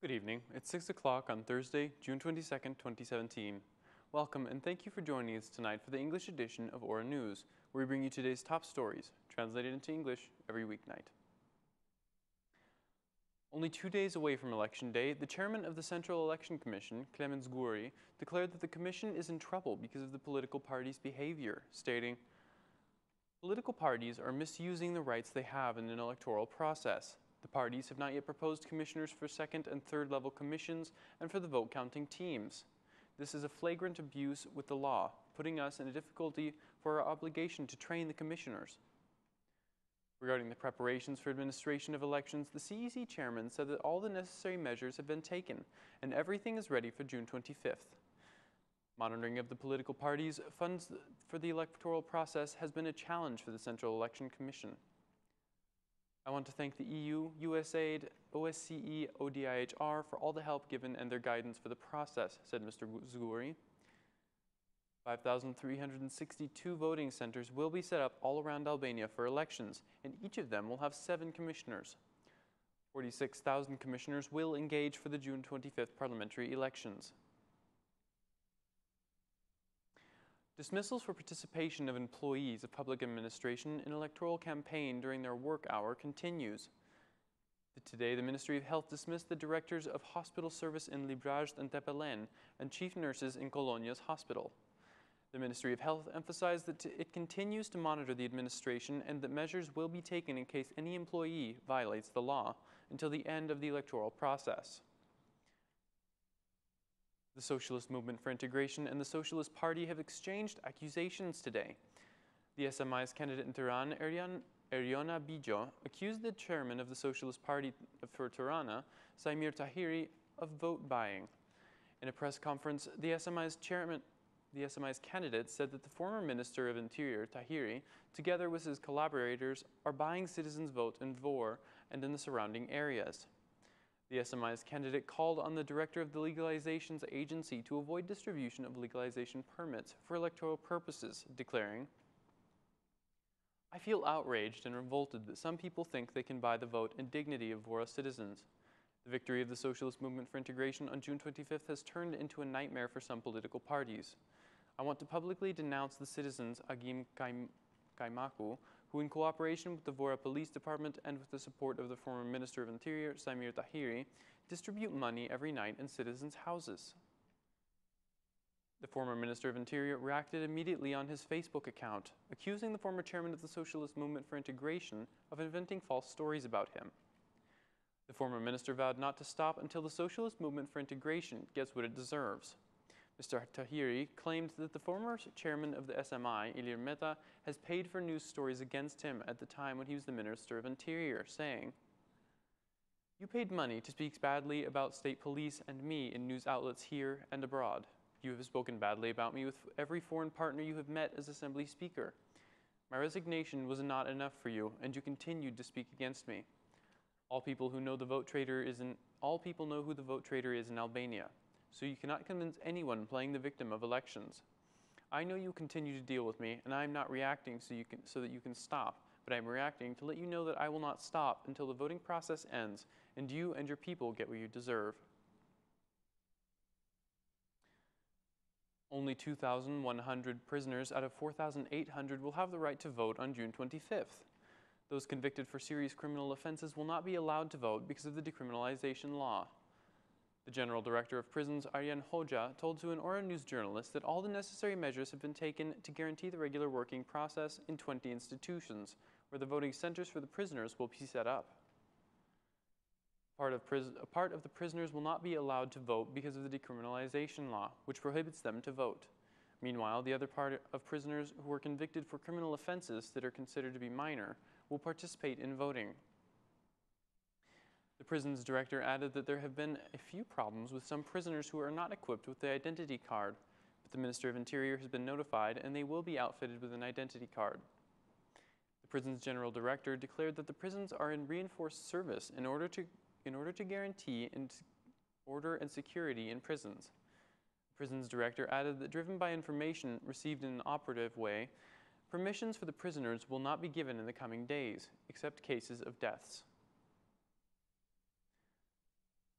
Good evening. It's 6 o'clock on Thursday, June 22nd, 2017. Welcome and thank you for joining us tonight for the English edition of Aura News, where we bring you today's top stories, translated into English every weeknight. Only 2 days away from Election Day, the chairman of the Central Election Commission, Clemens Guri, declared that the commission is in trouble because of the political parties' behavior, stating, "Political parties are misusing the rights they have in an electoral process. The parties have not yet proposed commissioners for second and third level commissions and for the vote counting teams. This is a flagrant abuse with the law, putting us in a difficulty for our obligation to train the commissioners." Regarding the preparations for administration of elections, the CEC chairman said that all the necessary measures have been taken and everything is ready for June 25th. Monitoring of the political parties' funds for the electoral process has been a challenge for the Central Election Commission. "I want to thank the EU, USAID, OSCE, ODIHR for all the help given and their guidance for the process," said Mr. Zgouri. 5,362 voting centers will be set up all around Albania for elections, and each of them will have 7 commissioners. 46,000 commissioners will engage for the June 25th parliamentary elections. Dismissals for participation of employees of public administration in electoral campaign during their work hour continues. Today, the Ministry of Health dismissed the directors of hospital service in Librajt and Tepelen and chief nurses in Kolonia's hospital. The Ministry of Health emphasized that it continues to monitor the administration and that measures will be taken in case any employee violates the law until the end of the electoral process. The Socialist Movement for Integration and the Socialist Party have exchanged accusations today. The SMI's candidate in Tirana, Eriona Bijo, accused the chairman of the Socialist Party for Tirana, Saimir Tahiri, of vote buying. In a press conference, the SMI's candidate said that the former Minister of Interior, Tahiri, together with his collaborators, are buying citizens' vote in Vor and in the surrounding areas. The SMI's candidate called on the director of the Legalizations Agency to avoid distribution of legalization permits for electoral purposes, declaring, "I feel outraged and revolted that some people think they can buy the vote and dignity of Vora citizens. The victory of the Socialist Movement for Integration on June 25th has turned into a nightmare for some political parties. I want to publicly denounce the citizens Agim Kaimaku, who in cooperation with the Vora Police Department and with the support of the former Minister of Interior, Saimir Tahiri, distribute money every night in citizens' houses." The former Minister of Interior reacted immediately on his Facebook account, accusing the former chairman of the Socialist Movement for Integration of inventing false stories about him. The former minister vowed not to stop until the Socialist Movement for Integration gets what it deserves. Mr. Tahiri claimed that the former chairman of the SMI, Ilir Mehta, has paid for news stories against him at the time when he was the Minister of Interior, saying, "You paid money to speak badly about state police and me in news outlets here and abroad. You have spoken badly about me with every foreign partner you have met as Assembly Speaker. My resignation was not enough for you, and you continued to speak against me. All people know who the vote traitor is in Albania. So you cannot convince anyone playing the victim of elections. I know you continue to deal with me, and I am not reacting so that you can stop, but I am reacting to let you know that I will not stop until the voting process ends and you and your people get what you deserve." Only 2,100 prisoners out of 4,800 will have the right to vote on June 25th. Those convicted for serious criminal offenses will not be allowed to vote because of the decriminalization law. The General Director of Prisons, Aryan Hoja, told to an Aura News journalist that all the necessary measures have been taken to guarantee the regular working process in 20 institutions, where the voting centers for the prisoners will be set up. A part of the prisoners will not be allowed to vote because of the decriminalization law, which prohibits them to vote. Meanwhile, the other part of prisoners who were convicted for criminal offenses that are considered to be minor will participate in voting. The prison's director added that there have been a few problems with some prisoners who are not equipped with the identity card, but the Minister of Interior has been notified and they will be outfitted with an identity card. The prison's general director declared that the prisons are in reinforced service in order to guarantee order and security in prisons. The prison's director added that driven by information received in an operative way, permissions for the prisoners will not be given in the coming days, except cases of deaths.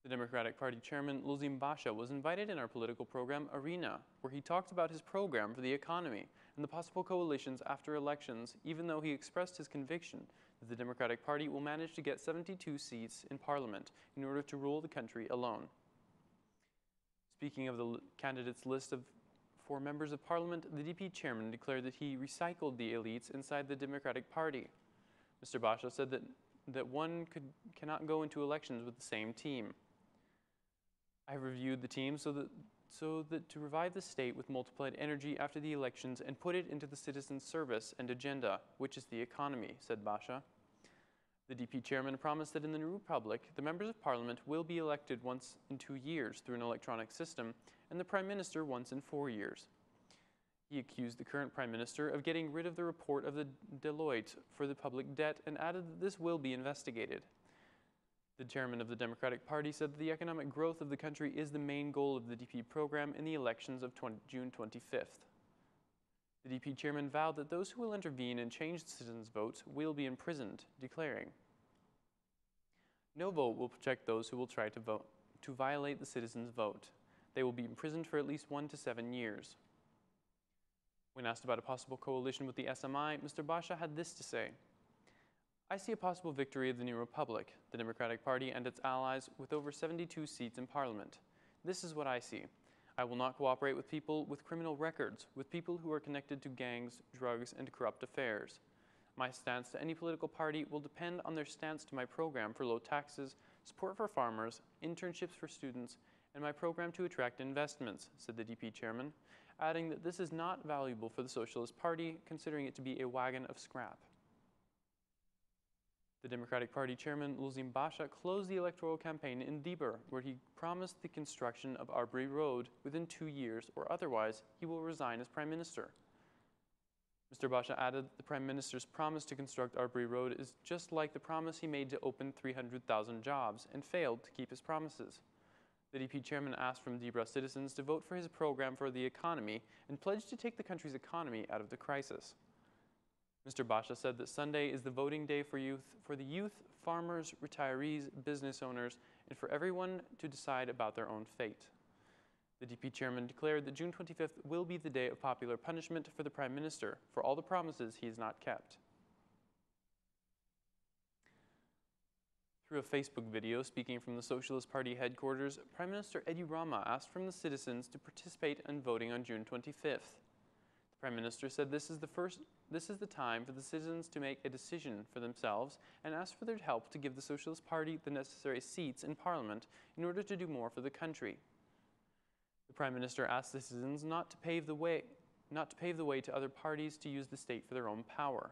The Democratic Party chairman, Basha, was invited in our political program, Arena, where he talked about his program for the economy and the possible coalitions after elections, even though he expressed his conviction that the Democratic Party will manage to get 72 seats in parliament in order to rule the country alone. Speaking of the candidates' list of 4 members of parliament, the DP chairman declared that he recycled the elites inside the Democratic Party. Mr. Basha said that one cannot go into elections with the same team. I have reviewed the team so that to revive the state with multiplied energy after the elections and put it into the citizens' service and agenda, which is the economy, said Basha. The DP chairman promised that in the new republic, the members of parliament will be elected once in 2 years through an electronic system, and the prime minister once in 4 years. He accused the current prime minister of getting rid of the report of the Deloitte for the public debt and added that this will be investigated. The chairman of the Democratic Party said that the economic growth of the country is the main goal of the DP program in the elections of June 25th. The DP chairman vowed that those who will intervene and change the citizens' votes will be imprisoned, declaring, "No vote will protect those who will try to violate the citizens' vote. They will be imprisoned for at least 1 to 7 years." When asked about a possible coalition with the SMI, Mr. Basha had this to say, "I see a possible victory of the New Republic, the Democratic Party and its allies, with over 72 seats in Parliament. This is what I see. I will not cooperate with people with criminal records, with people who are connected to gangs, drugs, and corrupt affairs. My stance to any political party will depend on their stance to my program for low taxes, support for farmers, internships for students, and my program to attract investments," said the DP chairman, adding that this is not valuable for the Socialist Party, considering it to be a wagon of scrap. The Democratic Party chairman, Basha, closed the electoral campaign in Diber, where he promised the construction of Arbery Road within 2 years, or otherwise he will resign as prime minister. Mr. Basha added that the prime minister's promise to construct Arbery Road is just like the promise he made to open 300,000 jobs and failed to keep his promises. The DP chairman asked from Diber citizens to vote for his program for the economy and pledged to take the country's economy out of the crisis. Mr. Basha said that Sunday is the voting day for the youth, farmers, retirees, business owners, and for everyone to decide about their own fate. The DP chairman declared that June 25th will be the day of popular punishment for the prime minister for all the promises he has not kept. Through a Facebook video speaking from the Socialist Party headquarters, Prime Minister Edi Rama asked from the citizens to participate in voting on June 25th. The Prime Minister said this is the time for the citizens to make a decision for themselves and asked for their help to give the Socialist Party the necessary seats in Parliament in order to do more for the country. The Prime Minister asked the citizens not to pave the way to other parties to use the state for their own power.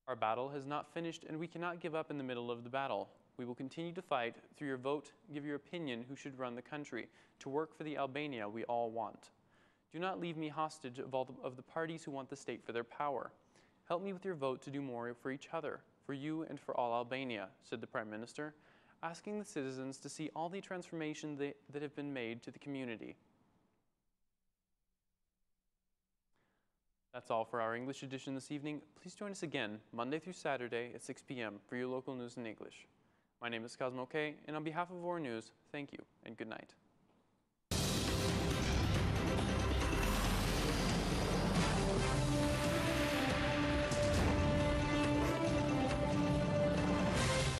Our battle has not finished, and we cannot give up in the middle of the battle. We will continue to fight. Through your vote, give your opinion who should run the country, to work for the Albania we all want. Do not leave me hostage of all of the parties who want the state for their power. Help me with your vote to do more for each other, for you and for all Albania," said the Prime Minister, asking the citizens to see all the transformation that have been made to the community. That's all for our English edition this evening. Please join us again, Monday through Saturday at 6 p.m. for your local news in English. My name is Cosmo K, and on behalf of Our News, thank you and good night.